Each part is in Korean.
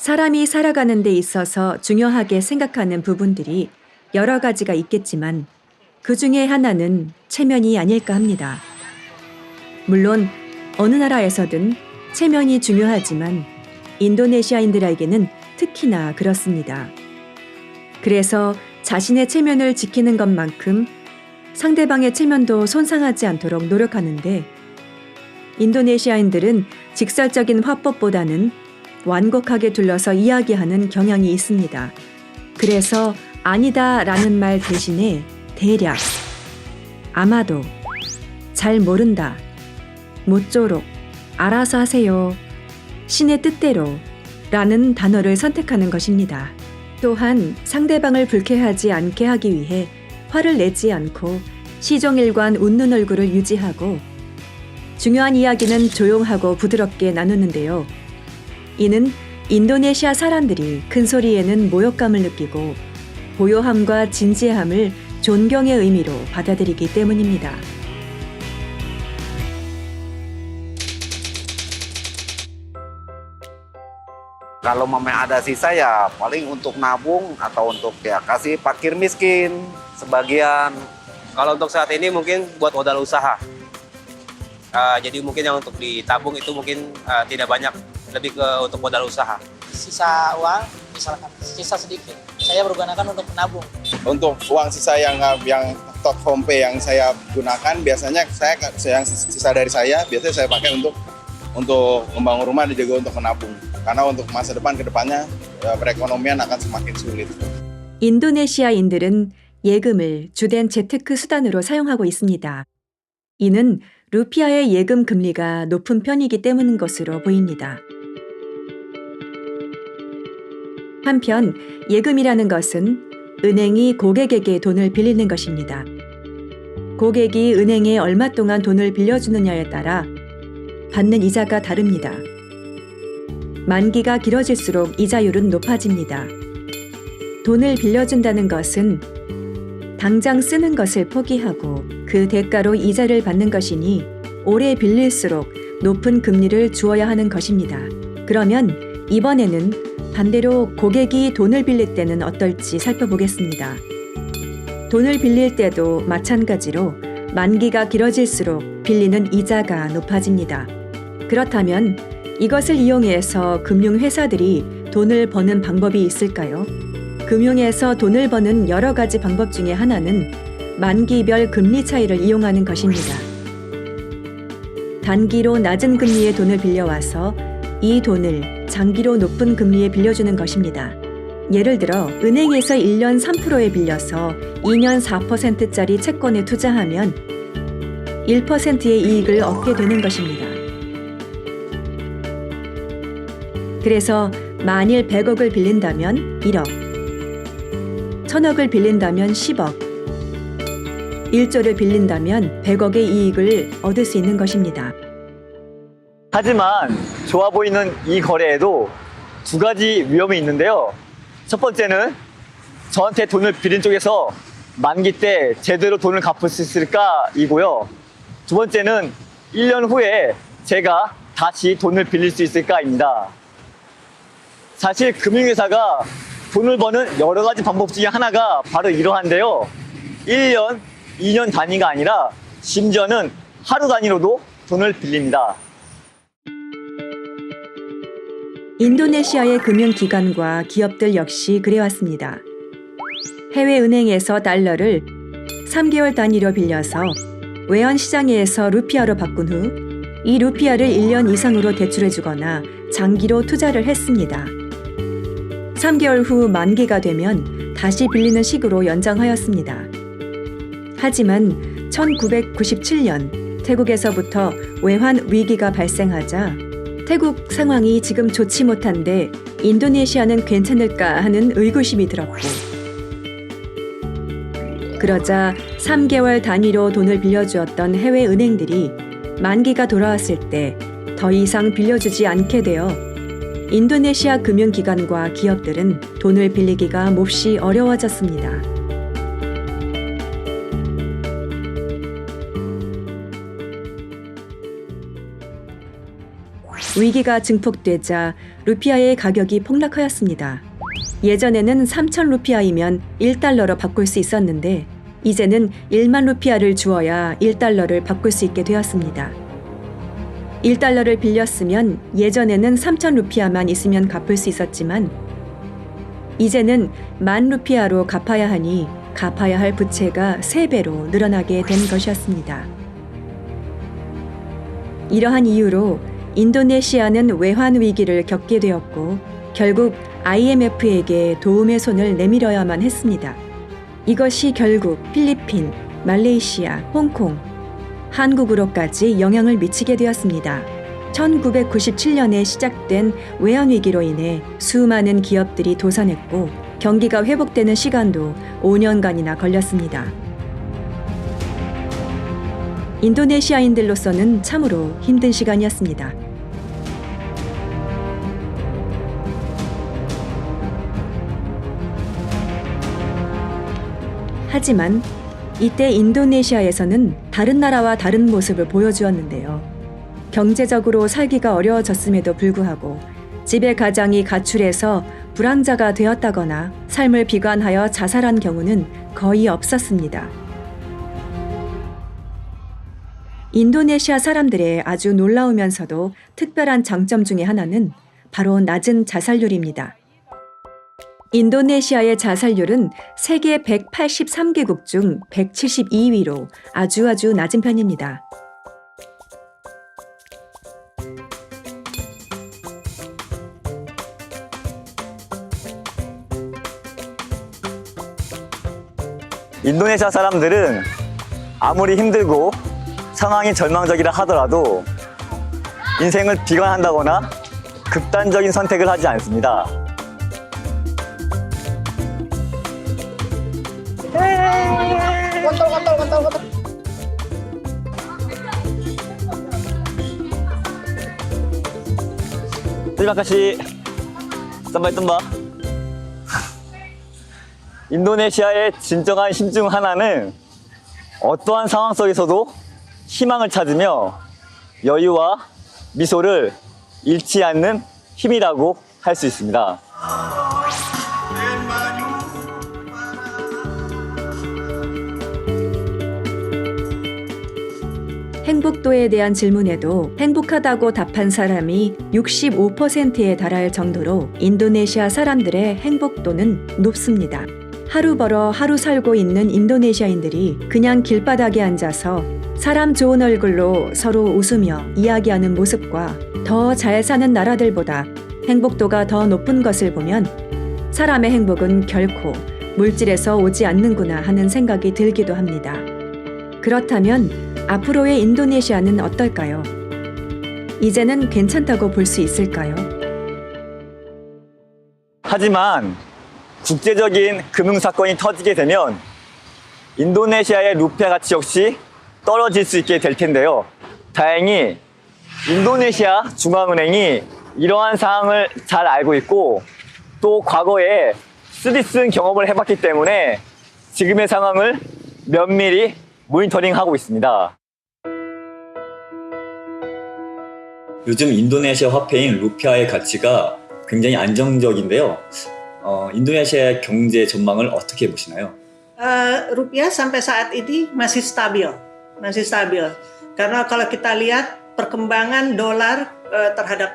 사람이 살아가는 데 있어서 중요하게 생각하는 부분들이 여러 가지가 있겠지만 그 중에 하나는 체면이 아닐까 합니다. 물론 어느 나라에서든 체면이 중요하지만 인도네시아인들에게는 특히나 그렇습니다. 그래서 자신의 체면을 지키는 것만큼 상대방의 체면도 손상하지 않도록 노력하는데 인도네시아인들은 직설적인 화법보다는 완곡하게 둘러서 이야기하는 경향이 있습니다. 그래서 아니다 라는 말 대신에 대략, 아마도, 잘 모른다, 모쪼록, 알아서 하세요, 신의 뜻대로 라는 단어를 선택하는 것입니다. 또한 상대방을 불쾌하지 않게 하기 위해 화를 내지 않고 시종일관 웃는 얼굴을 유지하고 중요한 이야기는 조용하고 부드럽게 나누는데요. 이는 인도네시아 사람들이 큰 소리에는 모욕감을 느끼고 고요함과 진지함을 존경의 의미로 받아들이기 때문입니다. Kalau memang ada sisa ya paling untuk nabung atau untuk ya kasih fakir miskin sebagian. Kalau untuk saat ini mungkin buat modal usaha. Jadi mungkin yang untuk ditabung itu mungkin tidak banyak, lebih ke untuk modal usaha. Sisa uang, misalkan sisa sedikit, saya pergunakan untuk menabung. Untuk uang sisa yang top homepay yang saya gunakan biasanya yang sisa dari saya biasanya saya pakai untuk membangun rumah dan juga untuk menabung. Karena untuk masa depan ke depannya perekonomian akan semakin sulit. 인도네시아인들은 예금을 주된 재테크 수단으로 사용하고 있습니다. 이는 루피아의 예금 금리가 높은 편이기 때문인 것으로 보입니다. 한편 예금이라는 것은 은행이 고객에게 돈을 빌리는 것입니다. 고객이 은행에 얼마 동안 돈을 빌려주느냐에 따라 받는 이자가 다릅니다. 만기가 길어질수록 이자율은 높아집니다. 돈을 빌려준다는 것은 당장 쓰는 것을 포기하고 그 대가로 이자를 받는 것이니 오래 빌릴수록 높은 금리를 주어야 하는 것입니다. 그러면 이번에는 반대로 고객이 돈을 빌릴 때는 어떨지 살펴보겠습니다. 돈을 빌릴 때도 마찬가지로 만기가 길어질수록 빌리는 이자가 높아집니다. 그렇다면 이것을 이용해서 금융회사들이 돈을 버는 방법이 있을까요? 금융에서 돈을 버는 여러 가지 방법 중에 하나는 만기별 금리 차이를 이용하는 것입니다. 단기로 낮은 금리의 돈을 빌려와서 이 돈을 장기로 높은 금리에 빌려주는 것입니다. 예를 들어 은행에서 1년 3%에 빌려서 2년 4%짜리 채권에 투자하면 1%의 이익을 얻게 되는 것입니다. 그래서 만일 100억을 빌린다면 1억, 1000억을 빌린다면 10억, 1조를 빌린다면 100억의 이익을 얻을 수 있는 것입니다. 하지만 좋아 보이는 이 거래에도 두 가지 위험이 있는데요. 첫 번째는 저한테 돈을 빌린 쪽에서 만기 때 제대로 돈을 갚을 수 있을까 이고요. 두 번째는 1년 후에 제가 다시 돈을 빌릴 수 있을까입니다. 사실 금융회사가 돈을 버는 여러 가지 방법 중에 하나가 바로 이러한데요. 1년, 2년 단위가 아니라 심지어는 하루 단위로도 돈을 빌립니다. 인도네시아의 금융기관과 기업들 역시 그래왔습니다. 해외은행에서 달러를 3개월 단위로 빌려서 외환시장에서 루피아로 바꾼 후 이 루피아를 1년 이상으로 대출해주거나 장기로 투자를 했습니다. 3개월 후 만기가 되면 다시 빌리는 식으로 연장하였습니다. 하지만 1997년 태국에서부터 외환 위기가 발생하자 태국 상황이 지금 좋지 못한데 인도네시아는 괜찮을까 하는 의구심이 들었고 그러자 3개월 단위로 돈을 빌려주었던 해외 은행들이 만기가 돌아왔을 때 더 이상 빌려주지 않게 되어 인도네시아 금융기관과 기업들은 돈을 빌리기가 몹시 어려워졌습니다. 위기가 증폭되자 루피아의 가격이 폭락하였습니다. 예전에는 3,000 루피아이면 1달러로 바꿀 수 있었는데 이제는 1만 루피아를 주어야 1달러를 바꿀 수 있게 되었습니다. 1달러를 빌렸으면 예전에는 3,000 루피아만 있으면 갚을 수 있었지만 이제는 1만 루피아로 갚아야 하니 갚아야 할 부채가 3배로 늘어나게 된 것이었습니다. 이러한 이유로 인도네시아는 외환 위기를 겪게 되었고 결국 IMF에게 도움의 손을 내밀어야만 했습니다. 이것이 결국 필리핀, 말레이시아, 홍콩, 한국으로까지 영향을 미치게 되었습니다. 1997년에 시작된 외환위기로 인해 수많은 기업들이 도산했고 경기가 회복되는 시간도 5년간이나 걸렸습니다. 인도네시아인들로서는 참으로 힘든 시간이었습니다. 하지만 이때 인도네시아에서는 다른 나라와 다른 모습을 보여주었는데요. 경제적으로 살기가 어려워졌음에도 불구하고 집의 가장이 가출해서 불황자가 되었다거나 삶을 비관하여 자살한 경우는 거의 없었습니다. 인도네시아 사람들의 아주 놀라우면서도 특별한 장점 중에 하나는 바로 낮은 자살률입니다. 인도네시아의 자살률은 세계 183개국 중 172위로 아주 낮은 편입니다. 인도네시아 사람들은 아무리 힘들고 상황이 절망적이라 하더라도 인생을 비관한다거나 극단적인 선택을 하지 않습니다. Kontol. Terima kasih. Sampai jumpa. 인도네시아의 진정한 힘 중 하나는 어떠한 상황 속에서도 희망을 찾으며 여유와 미소를 잃지 않는 힘이라고 할 수 있습니다. 행복도에 대한 질문에도 행복하다고 답한 사람이 65%에 달할 정도로 인도네시아 사람들의 행복도는 높습니다. 하루 벌어 하루 살고 있는 인도네시아인들이 그냥 길바닥에 앉아서 사람 좋은 얼굴로 서로 웃으며 이야기하는 모습과 더 잘 사는 나라들보다 행복도가 더 높은 것을 보면 사람의 행복은 결코 물질에서 오지 않는구나 하는 생각이 들기도 합니다. 그렇다면 앞으로의 인도네시아는 어떨까요? 이제는 괜찮다고 볼 수 있을까요? 하지만 국제적인 금융사건이 터지게 되면 인도네시아의 루피아 가치 역시 떨어질 수 있게 될 텐데요. 다행히 인도네시아 중앙은행이 이러한 상황을 잘 알고 있고 또 과거에 쓰디쓴 경험을 해봤기 때문에 지금의 상황을 면밀히 모니터링하고 있습니다. 요즘 인도네시아 화폐인 루피아의 가치가 굉장히 안정적인데요. 인도네시아의 경제 전망을 어떻게 보시나요? Rupiah sampai saat ini masih stabil. Karena kalau kita lihat perkembangan dolar terhadap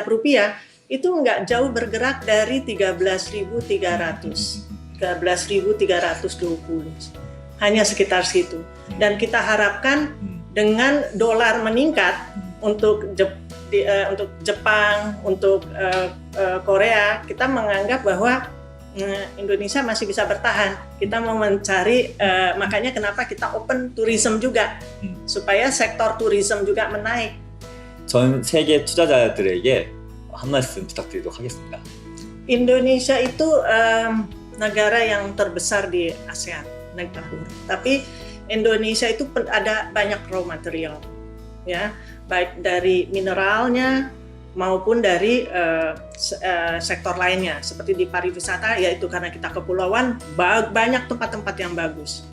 rupiah itu nggak jauh bergerak dari 13.300, 13.320, hanya sekitar situ. Dan kita harapkan dengan dolar meningkat untuk Jepang, untuk Korea, kita menganggap bahwa Indonesia masih bisa bertahan. Kita mau mencari, makanya kenapa kita open tourism juga, supaya sektor tourism juga menaik. 전 세계 투자자들에게 한 말씀 부탁드리도록 하겠습니다. Indonesia itu negara yang terbesar di ASEAN, tapi Indonesia itu ada banyak raw material, ya, baik dari mineralnya maupun dari sektor lainnya, seperti di pariwisata, yaitu karena kita kepulauan, banyak tempat-tempat yang bagus.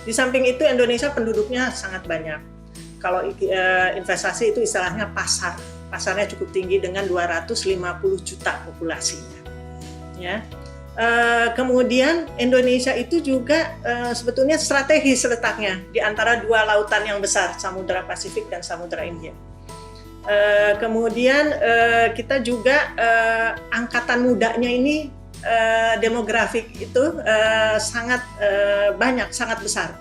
Di samping itu Indonesia penduduknya sangat banyak, Kalau investasi itu istilahnya pasar. Pasarnya cukup tinggi dengan 250 juta populasinya. Ya. Kemudian Indonesia itu juga sebetulnya strategis letaknya di antara dua lautan yang besar, Samudra Pasifik dan Samudra India. Kemudian kita juga angkatan mudanya ini demografik itu sangat banyak, sangat besar.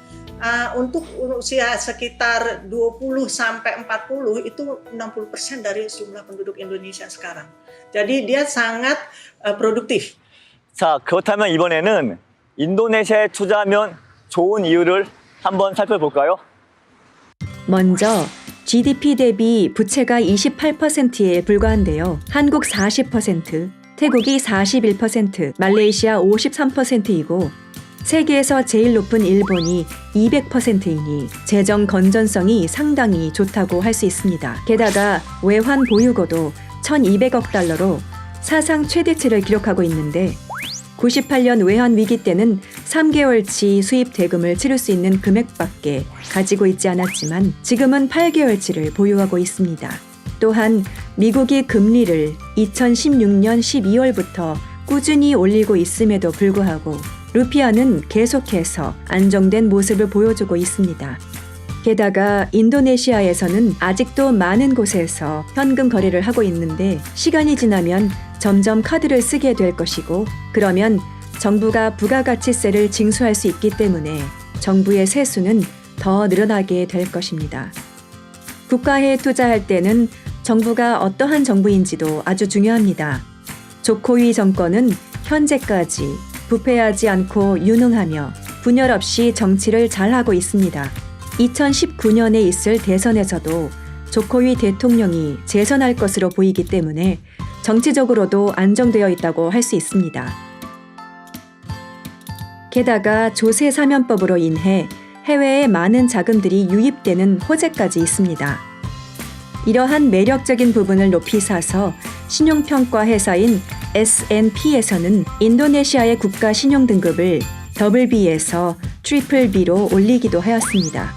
Untuk usia sekitar 20 sampai 40 itu 60% dari jumlah penduduk Indonesia sekarang. Jadi dia sangat produktif. 자, 그렇다면 이번에는 인도네시아에 투자하면 좋은 이유를 한번 살펴볼까요? 먼저 GDP 대비 부채가 28%에 불과한데요. 한국 40%, 태국이 41%, 말레이시아 53%이고 세계에서 제일 높은 일본이 200%이니 재정 건전성이 상당히 좋다고 할 수 있습니다. 게다가 외환 보유고도 1,200억 달러로 사상 최대치를 기록하고 있는데 98년 외환 위기 때는 3개월치 수입 대금을 치를 수 있는 금액밖에 가지고 있지 않았지만 지금은 8개월치를 보유하고 있습니다. 또한 미국이 금리를 2016년 12월부터 꾸준히 올리고 있음에도 불구하고 루피아는 계속해서 안정된 모습을 보여주고 있습니다. 게다가 인도네시아에서는 아직도 많은 곳에서 현금 거래를 하고 있는데 시간이 지나면 점점 카드를 쓰게 될 것이고 그러면 정부가 부가가치세를 징수할 수 있기 때문에 정부의 세수는 더 늘어나게 될 것입니다. 국가에 투자할 때는 정부가 어떠한 정부인지도 아주 중요합니다. 조코위 정권은 현재까지 부패하지 않고 유능하며 분열 없이 정치를 잘하고 있습니다. 2019년에 있을 대선에서도 조코위 대통령이 재선할 것으로 보이기 때문에 정치적으로도 안정되어 있다고 할 수 있습니다. 게다가 조세 사면법으로 인해 해외에 많은 자금들이 유입되는 호재까지 있습니다. 이러한 매력적인 부분을 높이 사서 신용평가 회사인 S&P에서는 인도네시아의 국가 신용 등급을 BB에서 BBB로 올리기도 하였습니다.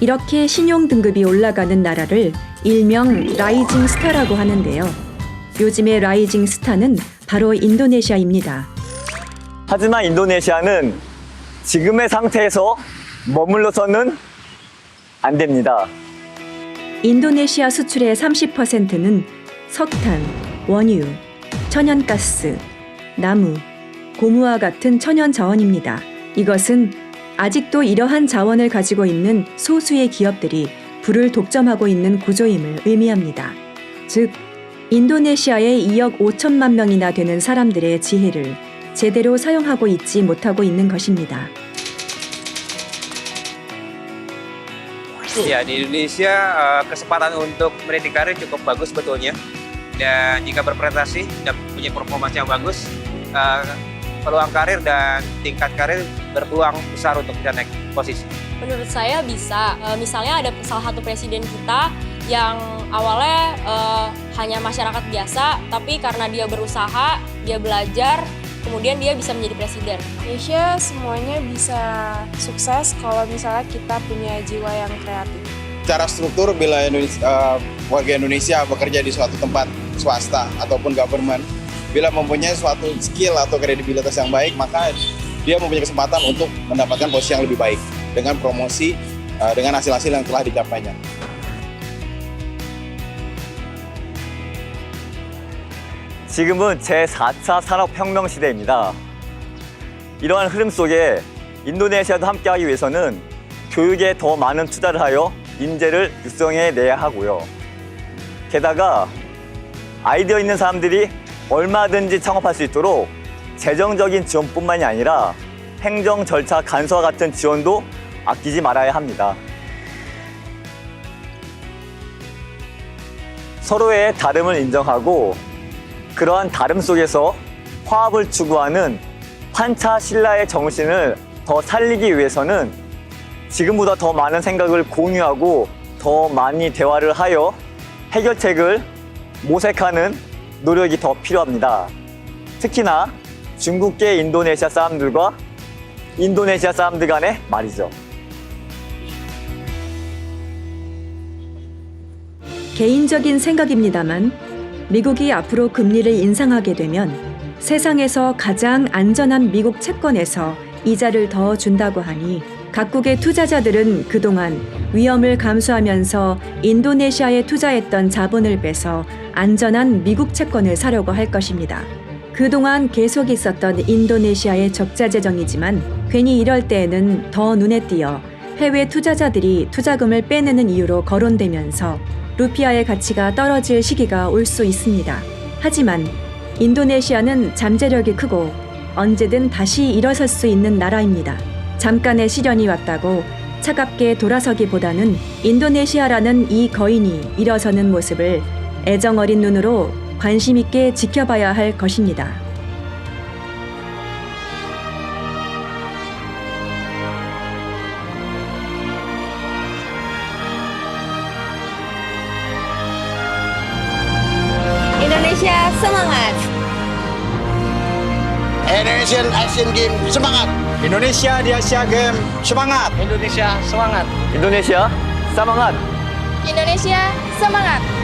이렇게 신용 등급이 올라가는 나라를 일명 라이징 스타라고 하는데요. 요즘의 라이징 스타는 바로 인도네시아입니다. 하지만 인도네시아는 지금의 상태에서 머물러서는 안 됩니다. 인도네시아 수출의 30%는 석탄, 원유, 천연가스, 나무, 고무와 같은 천연 자원입니다. 이것은 아직도 이러한 자원을 가지고 있는 소수의 기업들이 부를 독점하고 있는 구조임을 의미합니다. 즉, 인도네시아의 2억 5천만 명이나 되는 사람들의 지혜를 제대로 사용하고 있지 못하고 있는 것입니다. Ya, di Indonesia kesempatan untuk meniti karir cukup bagus sebetulnya. Dan jika berprestasi dan punya performance yang bagus, peluang karir dan tingkat karir berpeluang besar untuk bisa naik posisi. Menurut saya bisa. Misalnya ada salah satu presiden kita yang awalnya hanya masyarakat biasa, tapi karena dia berusaha, dia belajar, kemudian dia bisa menjadi presiden. Indonesia semuanya bisa sukses kalau misalnya kita punya jiwa yang kreatif. Secara struktur, bila warga Indonesia bekerja di suatu tempat swasta ataupun government, bila mempunyai suatu skill atau kredibilitas yang baik, maka dia mempunyai kesempatan untuk mendapatkan posisi yang lebih baik dengan promosi, dengan hasil-hasil yang telah dicapainya. 지금은 제4차 산업혁명 시대입니다. 이러한 흐름 속에 인도네시아도 함께하기 위해서는 교육에 더 많은 투자를 하여 인재를 육성해내야 하고요. 게다가 아이디어 있는 사람들이 얼마든지 창업할 수 있도록 재정적인 지원뿐만이 아니라 행정 절차 간소화 같은 지원도 아끼지 말아야 합니다. 서로의 다름을 인정하고 그러한 다름 속에서 화합을 추구하는 환차 신라의 정신을 더 살리기 위해서는 지금보다 더 많은 생각을 공유하고 더 많이 대화를 하여 해결책을 모색하는 노력이 더 필요합니다. 특히나 중국계 인도네시아 사람들과 인도네시아 사람들 간의 말이죠. 개인적인 생각입니다만 미국이 앞으로 금리를 인상하게 되면 세상에서 가장 안전한 미국 채권에서 이자를 더 준다고 하니 각국의 투자자들은 그동안 위험을 감수하면서 인도네시아에 투자했던 자본을 빼서 안전한 미국 채권을 사려고 할 것입니다. 그동안 계속 있었던 인도네시아의 적자 재정이지만 괜히 이럴 때에는 더 눈에 띄어 해외 투자자들이 투자금을 빼내는 이유로 거론되면서 루피아의 가치가 떨어질 시기가 올 수 있습니다. 하지만 인도네시아는 잠재력이 크고 언제든 다시 일어설 수 있는 나라입니다. 잠깐의 시련이 왔다고 차갑게 돌아서기보다는 인도네시아라는 이 거인이 일어서는 모습을 애정 어린 눈으로 관심 있게 지켜봐야 할 것입니다. Indonesia semangat. Indonesian Asian Games semangat. Indonesia di Asia Games semangat. Indonesia semangat. 인도네시아 사망한 Indonesia semangat.